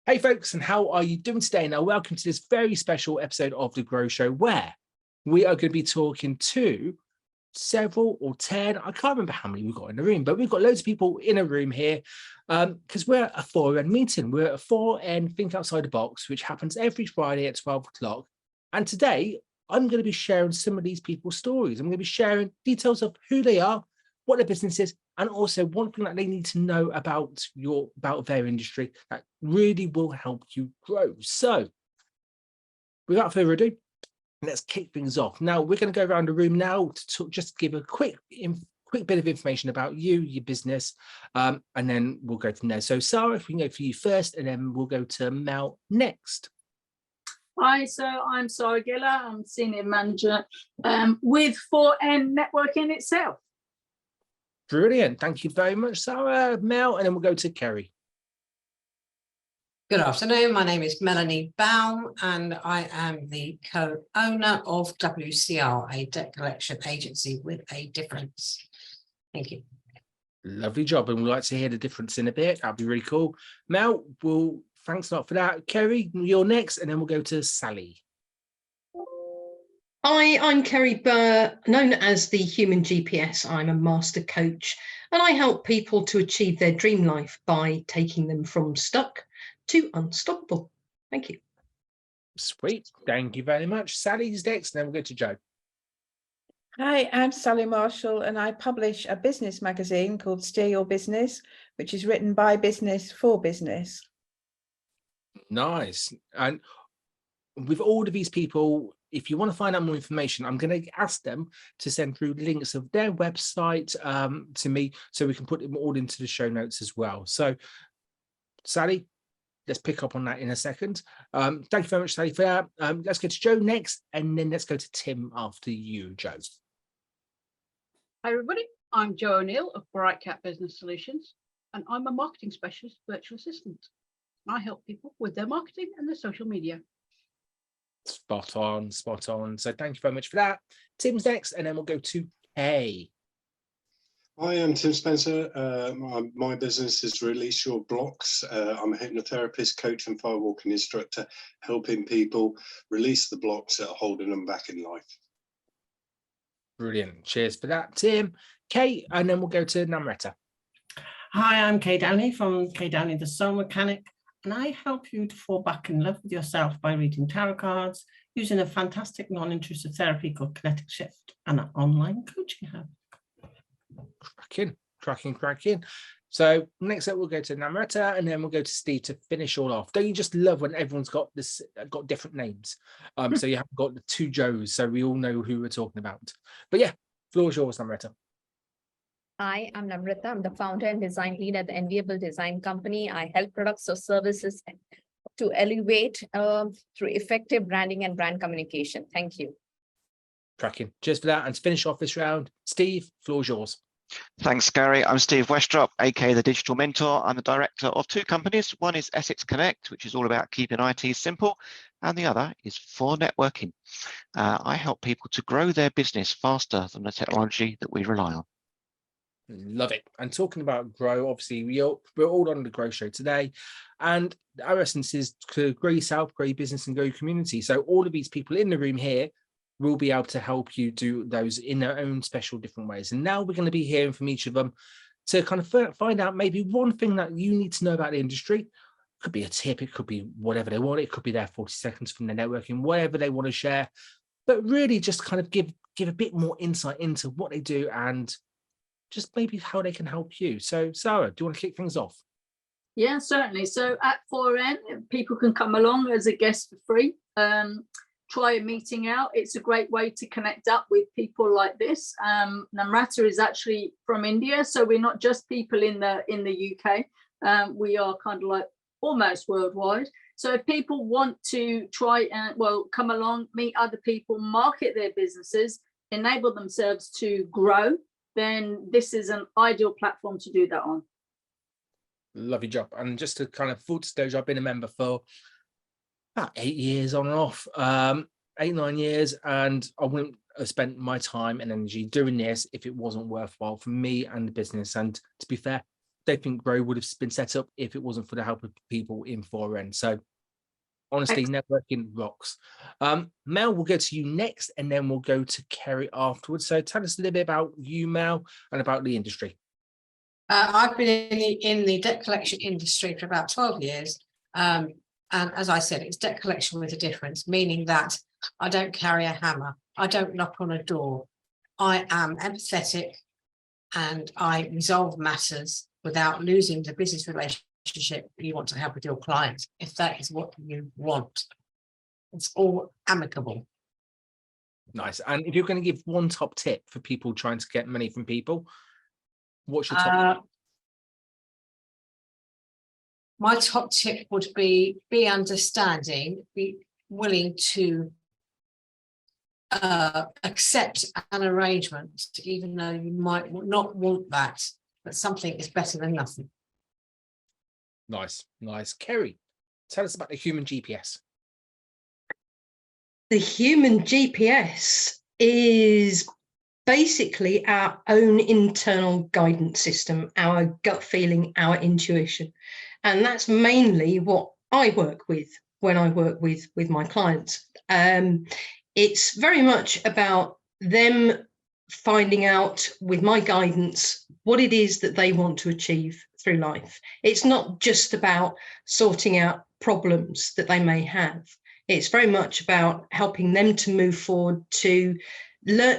Hey folks, and how are you doing today? Now, welcome to this very special episode of The Grow Show, where we are going to be talking to several or 10, I can't remember how many we've got in the room, but we've got loads of people in a room here because we're at a 4N meeting. We're at a 4N Think Outside the Box, which happens every Friday at 12 o'clock. And today, I'm going to be sharing some of these people's stories. I'm going to be sharing details of who they are, what their business is, and also one thing that they need to know about their industry that really will help you grow. So without further ado, let's kick things off. Now we're going to go around the room now to just give a quick bit of information about you, your business, and then we'll go from there. So Sarah, if we can go for you first, and then we'll go to Mel next. Hi, so I'm Sarah Giller. I'm Senior Manager with 4N Networking itself. Brilliant. Thank you very much, Sarah. Mel, and then we'll go to Kerry. Good afternoon. My name is Melanie Baum, and I am the co-owner of WCR, a debt collection agency with a difference. Thank you. Lovely job, and we'd like to hear the difference in a bit. That'd be really cool. Mel, thanks a lot for that. Kerry, you're next, and then we'll go to Sally. Hi, I'm Kerry Burr, known as the Human GPS. I'm a master coach, and I help people to achieve their dream life by taking them from stuck to unstoppable. Thank you. Sweet. Thank you very much. Sally's next, and then we'll go to Joe. Hi, I'm Sally Marshall, and I publish a business magazine called Steer Your Business, which is written by business for business. Nice. And with all of these people, if you want to find out more information, I'm going to ask them to send through links of their website to me so we can put them all into the show notes as well. So, Sally, let's pick up on that in a second. Thank you very much, Sally, for that. Let's go to Joe next, and then let's go to Tim after you, Joe. Hi, everybody. I'm Joe O'Neill of Bright Cat Business Solutions, and I'm a marketing specialist virtual assistant. I help people with their marketing and their social media. Spot on, spot on. So thank you very much for that. Tim's next, and then we'll go to Kay. Hi, I'm Tim Spencer. My business is Release Your Blocks. I'm a hypnotherapist, coach, and firewalking instructor, helping people release the blocks that are holding them back in life. Brilliant. Cheers for that, Tim. Kay, and then we'll go to Namrata. Hi, I'm Kay Downey from Kay Downey, the Soul Mechanic, and I help you to fall back in love with yourself by reading tarot cards, using a fantastic non-intrusive therapy called Kinetic Shift and an online coaching hub. Cracking. So next up, we'll go to Namrata, and then we'll go to Steve to finish all off. Don't you just love when everyone's got different names? So you haven't got the two Joes, so we all know who we're talking about. But yeah, floor's yours, Namrata. Hi, I'm Namrata. I'm the founder and design lead at the Enviable Design Company. I help products or services to elevate through effective branding and brand communication. Thank you. Cracking. Cheers for that. And to finish off this round, Steve, floor's yours. Thanks, Gary. I'm Steve Westrop, aka the Digital Mentor. I'm the director of two companies. One is Essex Connect, which is all about keeping IT simple, and the other is For Networking. I help people to grow their business faster than the technology that we rely on. Love it. And talking about grow, obviously we're all on the Grow Show today, and our essence is to grow yourself, grow your business, and grow your community. So all of these people in the room here will be able to help you do those in their own special different ways. And now we're going to be hearing from each of them to kind of find out maybe one thing that you need to know about the industry. It could be a tip, it could be whatever they want, it could be their 40 seconds from their networking, whatever they want to share, but really just kind of give a bit more insight into what they do and just maybe how they can help you. So Sarah, do you want to kick things off? Yeah, certainly. So at 4N, people can come along as a guest for free. Try a meeting out. It's a great way to connect up with people like this. Namrata is actually from India, so we're not just people in the UK. We are kind of like almost worldwide. So if people want to try and come along, meet other people, market their businesses, enable themselves to grow, then this is an ideal platform to do that on. Lovely job. And just to kind of full disclosure, I've been a member for about 8 years on and off, 8-9 years, and I wouldn't have spent my time and energy doing this if it wasn't worthwhile for me and the business. And to be fair, don't think Grow would have been set up if it wasn't for the help of people in 4N. So honestly, networking rocks. Mel, we'll go to you next, and then we'll go to Kerry afterwards. So tell us a little bit about you, Mel, and about the industry. I've been in the debt collection industry for about 12 years. And as I said, it's debt collection with a difference, meaning that I don't carry a hammer. I don't knock on a door. I am empathetic and I resolve matters without losing the business relationship you want to have with your client, if that is what you want. It's all amicable. Nice. And if you're going to give one top tip for people trying to get money from people, what's your top? My top tip would be understanding, be willing to accept an arrangement, even though you might not want that, but something is better than nothing. Nice, nice. Kerry, tell us about the human GPS. The human GPS is basically our own internal guidance system, our gut feeling, our intuition. And that's mainly what I work with when I work with my clients. It's very much about them finding out with my guidance what it is that they want to achieve through life. It's not just about sorting out problems that they may have. It's very much about helping them to move forward, to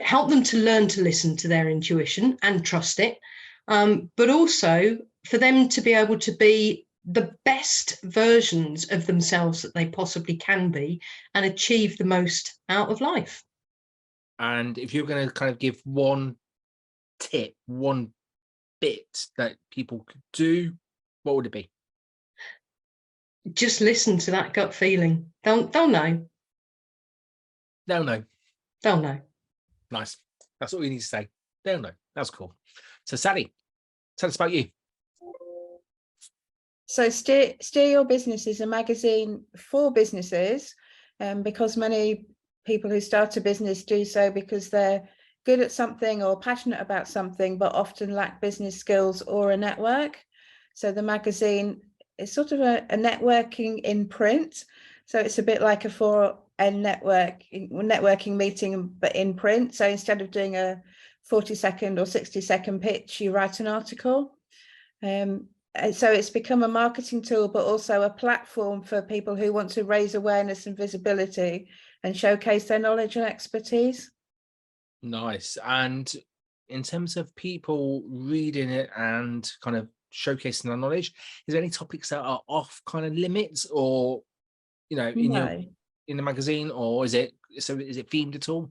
help them to learn to listen to their intuition and trust it, but also for them to be able to be the best versions of themselves that they possibly can be and achieve the most out of life. And if you're going to kind of give one tip, one bit that people could do, what would it be? Just listen to that gut feeling. They'll know. They'll know. They'll know. Nice. That's all you need to say. They'll know. That's cool. So Sally, tell us about you. So Steer Your Business is a magazine for businesses, because many people who start a business do so because they're good at something or passionate about something, but often lack business skills or a network. So the magazine is sort of a networking in print. So it's a bit like a 4N networking meeting, but in print. So instead of doing a 40-second or 60-second pitch, you write an article. So it's become a marketing tool, but also a platform for people who want to raise awareness and visibility and showcase their knowledge and expertise. Nice. And in terms of people reading it and kind of showcasing their knowledge, is there any topics that are off kind of limits, or in the magazine, or is it themed at all?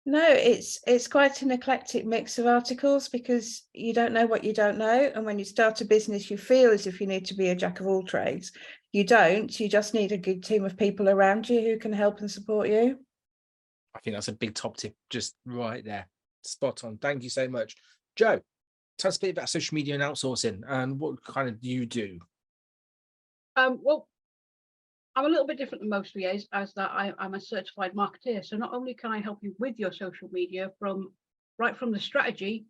No, it's quite an eclectic mix of articles, because you don't know what you don't know. And when you start a business, you feel as if you need to be a jack of all trades. You don't. You just need a good team of people around you who can help and support you. I think that's a big top tip just right there. Spot on. Thank you so much. Joe, tell us a bit about social media and outsourcing, and what kind of do you do? Well, I'm a little bit different than most VAs, as that I'm a certified marketeer. So not only can I help you with your social media right from the strategy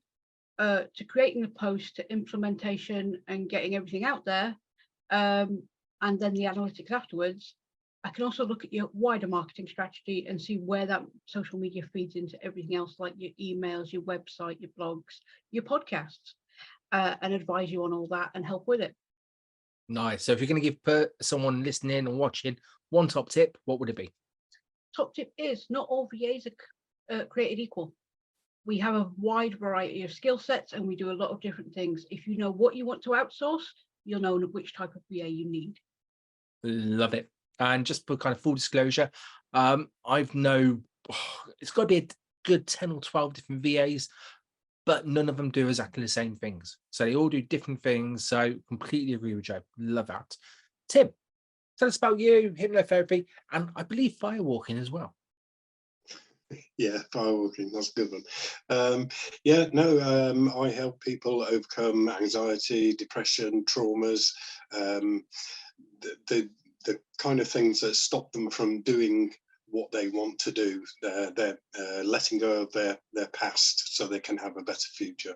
to creating the post, to implementation and getting everything out there, and then the analytics afterwards, I can also look at your wider marketing strategy and see where that social media feeds into everything else, like your emails, your website, your blogs, your podcasts, and advise you on all that and help with it. Nice. So if you're going to give someone listening and watching one top tip, what would it be? Top tip is not all VAs are created equal. We have a wide variety of skill sets and we do a lot of different things. If you know what you want to outsource, you'll know which type of VA you need. Love it. And just for kind of full disclosure, it's got to be a good 10 or 12 different VAs, but none of them do exactly the same things. So they all do different things. So completely agree with Joe. Love that. Tim, tell us about you, hypnotherapy, and I believe firewalking as well. Yeah, firewalking, that's a good one. I help people overcome anxiety, depression, traumas, the kind of things that stop them from doing what they want to do. They're letting go of their past so they can have a better future.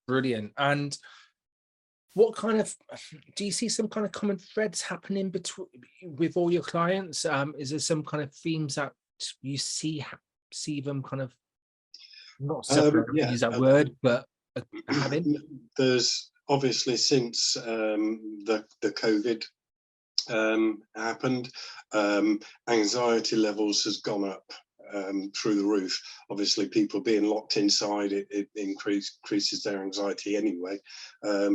Brilliant. And what kind of, do you see some kind of common threads happening between with all your clients? Is there some kind of themes that you see them kind of not separate, Yeah, use that word, but having? there's obviously since the COVID happened, anxiety levels has gone up through the roof. Obviously, people being locked inside, it increases their anxiety anyway. Yeah,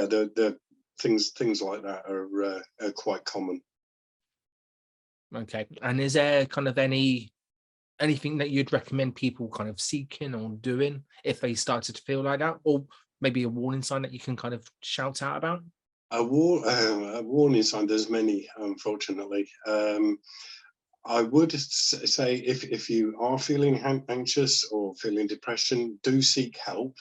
the things like that are quite common. Okay, and is there kind of anything that you'd recommend people kind of seeking or doing if they started to feel like that, or maybe a warning sign that you can kind of shout out about? A warning sign, there's many, unfortunately. I would say if you are feeling anxious or feeling depression, do seek help.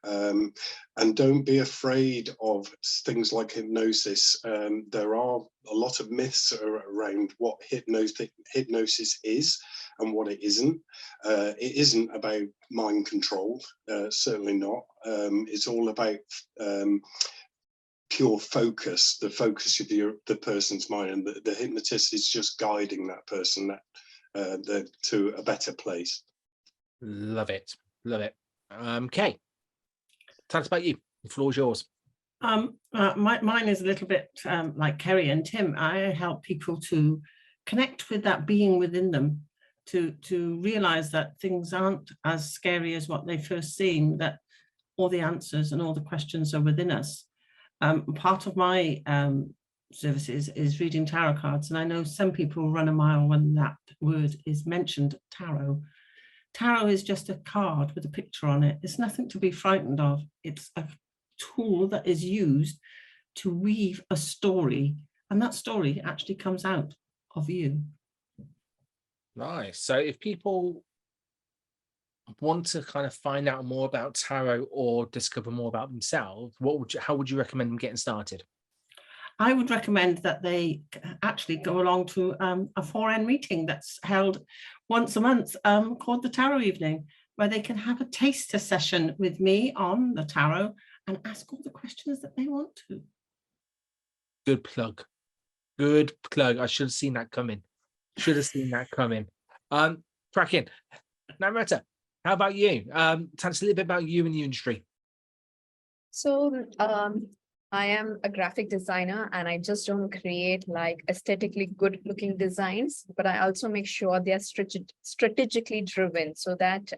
And don't be afraid of things like hypnosis. There are a lot of myths around what hypnosis is and what it isn't. It isn't about mind control, certainly not. It's all about pure focus, the focus of the person's mind, and the hypnotist is just guiding that person to a better place. Love it, love it. Okay, tell us about you. The floor's yours. Mine is a little bit like Kerry and Tim. I help people to connect with that being within them, to realize that things aren't as scary as what they first seem, that all the answers and all the questions are within us. Part of my services is reading tarot cards, and I know some people run a mile when that word is mentioned, tarot. Tarot is just a card with a picture on it. It's nothing to be frightened of. It's a tool that is used to weave a story, and that story actually comes out of you. Nice. So if people want to kind of find out more about tarot or discover more about themselves, how would you recommend them getting started? I would recommend that they actually go along to a 4N meeting that's held once a month called the Tarot Evening, where they can have a taster session with me on the tarot and ask all the questions that they want to. Good plug. Good plug. I should have seen that coming. Should have seen that coming. Cracking. Namrata, how about you? Tell us a little bit about you and the industry. So I am a graphic designer, and I just don't create like aesthetically good looking designs, but I also make sure they are strategically driven, so that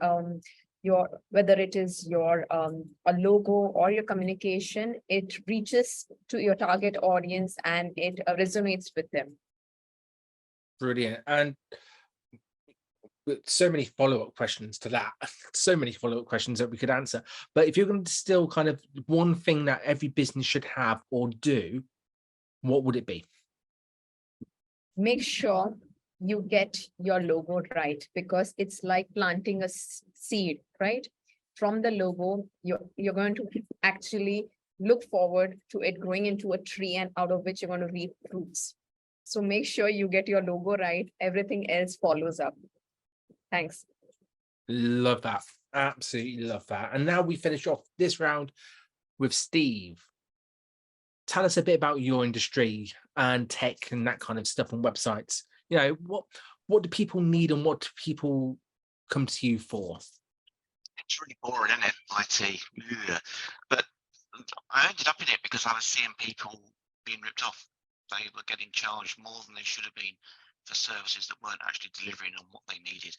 whether it is your a logo or your communication, it reaches to your target audience and it resonates with them. Brilliant. And so many follow-up questions to that, so many follow-up questions that we could answer. But if you're going to distill kind of one thing that every business should have or do, what would it be? Make sure you get your logo right, because it's like planting a seed, right? From the logo, you're going to actually look forward to it growing into a tree, and out of which you're going to reap fruits. So make sure you get your logo right. Everything else follows up. Thanks. Love that. Absolutely love that. And now we finish off this round with Steve. Tell us a bit about your industry and tech and that kind of stuff on websites. You know, what do people need and what do people come to you for? It's really boring, isn't it? IT. Yeah. But I ended up in it because I was seeing people being ripped off. They were getting charged more than they should have been for services that weren't actually delivering on what they needed.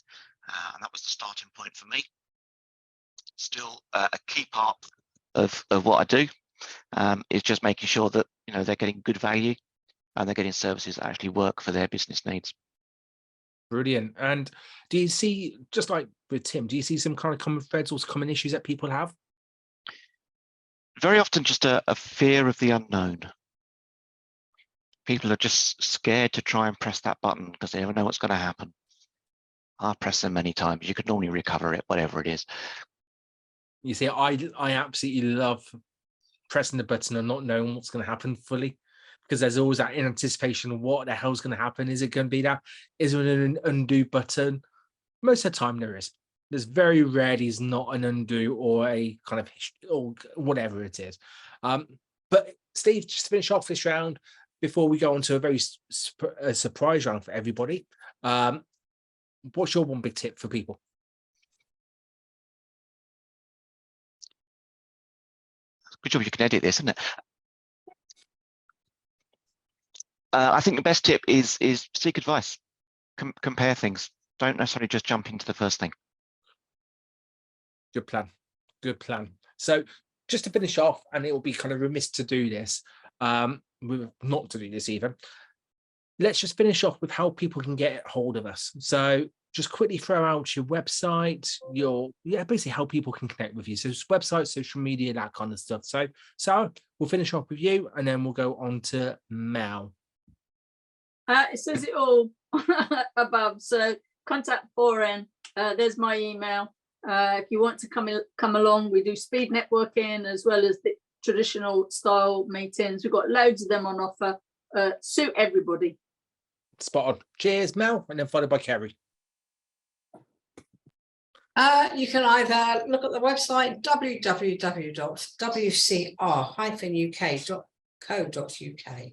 And that was the starting point for me. Still a key part of what I do is just making sure that, you know, they're getting good value and they're getting services that actually work for their business needs. Brilliant. And do you see, just like with Tim, do you see some kind of common threads or common issues that people have? Very often just a fear of the unknown. People are just scared to try and press that button because they never know what's going to happen. I've pressed them many times. You could normally recover it, whatever it is. You see, I absolutely love pressing the button and not knowing what's going to happen fully, because there's always that anticipation of what the hell's going to happen. Is it going to be that? Is there an undo button? Most of the time there is. There's very rarely is not an undo or a kind of or whatever it is. But Steve, just to finish off this round before we go on to a very surprise round for everybody. What's your one big tip for people? Good job, you can edit this, isn't it? I think the best tip is seek advice, compare things. Don't necessarily just jump into the first thing. Good plan. Good plan. So just to finish off, and it will be kind of remiss to do this, not to do this even. Let's just finish off with how people can get hold of us. So just quickly throw out your website, basically how people can connect with you. So website, social media, that kind of stuff. So Sarah, we'll finish off with you and then we'll go on to Mel. It says it all above. So contact 4N. There's my email. If you want to come along, we do speed networking as well as the traditional style meetings. We've got loads of them on offer. Suit everybody. Spot on. Cheers, Mel, and then followed by Kerry. You can either look at the website www.wcr-uk.co.uk.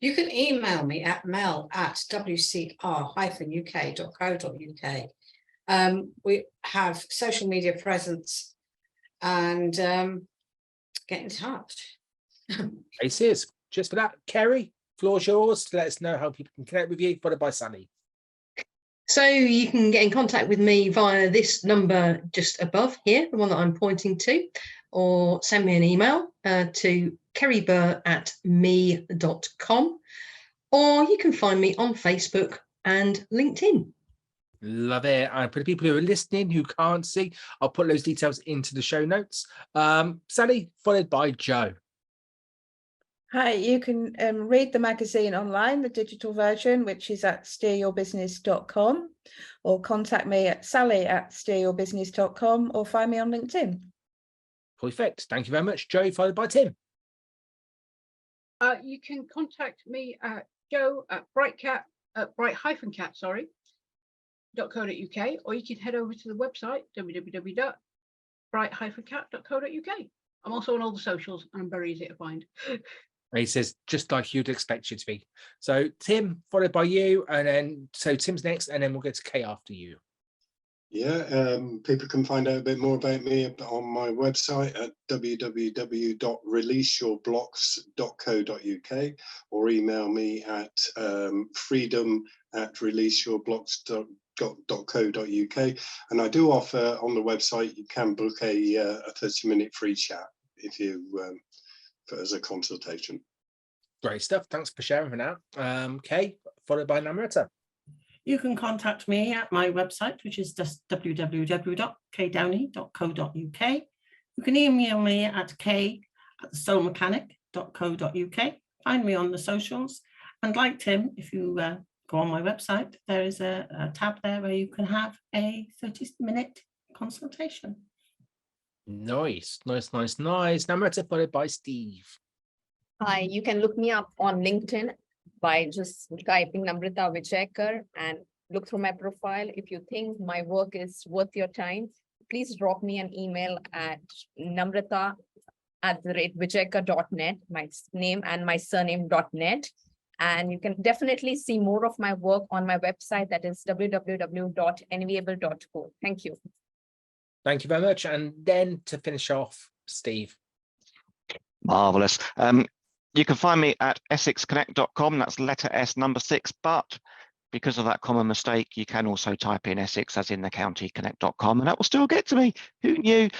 You can email me at mel@wcr-uk.co.uk. We have social media presence and get in touch. Aces. Just for that, Kerry, floor's yours to let us know how people can connect with you, followed by Sunny. So you can get in contact with me via this number just above here, the one that I'm pointing to, or send me an email to kerrybur@me.com, or you can find me on Facebook and LinkedIn. Love it. And for the people who are listening who can't see, I'll put those details into the show notes. Sally, followed by Joe. Hi, you can read the magazine online, the digital version, which is at steeryourbusiness.com, or contact me at sally@steeryourbusiness.com, or find me on LinkedIn. Perfect. Thank you very much, Joe, followed by Tim. You can contact me at Joe at bright-cat.co.uk, or you can head over to the website www.bright-cat.co.uk. I'm also on all the socials and I'm very easy to find. He says, just like you'd expect you to be. So Tim, followed by you, and then so Tim's next, and then we'll go to Kay after you. Yeah, people can find out a bit more about me on my website at www.releaseyourblocks.co.uk, or email me at freedom@releaseyourblocks.co.uk. And I do offer on the website, you can book a 30-minute free chat if you as a consultation. Great stuff. Thanks for sharing for now. Kay, followed by Namrata. You can contact me at my website, which is just www.kdowney.co.uk. You can email me at k@thesoulmechanic.co.uk. Find me on the socials. And like Tim, if you go on my website, there is a tab there where you can have a 30-minute consultation. Nice. Namrata, followed by Steve. Hi, you can look me up on LinkedIn by just typing Namrata Vijayakar and look through my profile. If you think my work is worth your time, please drop me an email at namrata@vijayakar.net, my name and my surname.net. And you can definitely see more of my work on my website, that is www.enviable.co. Thank you. Thank you very much. And then to finish off, Steve. Marvelous. You can find me at essexconnect.com. That's letter S number 6, but because of that common mistake, you can also type in Essex as in the county connect.com, and that will still get to me. Who knew?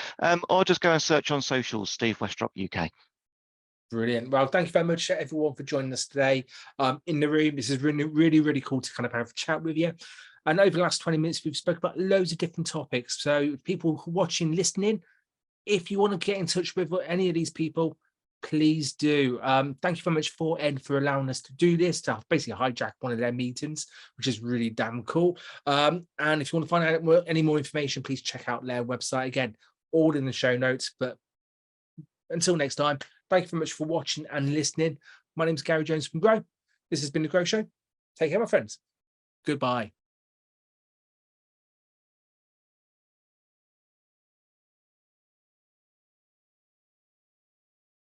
Or just go and search on socials, Steve Westrop UK. Brilliant. Well, thank you very much, everyone, for joining us today in the room. This is really cool to kind of have a chat with you. And over the last 20 minutes, we've spoken about loads of different topics. So people watching, listening, if you want to get in touch with any of these people, please do. Thank you very much for Ed for allowing us to do this, to basically hijack one of their meetings, which is really damn cool. And if you want to find out any more information, please check out their website. Again, all in the show notes. But until next time, thank you very much for watching and listening. My name is Gary Jones from Grow. This has been The Grow Show. Take care, my friends. Goodbye.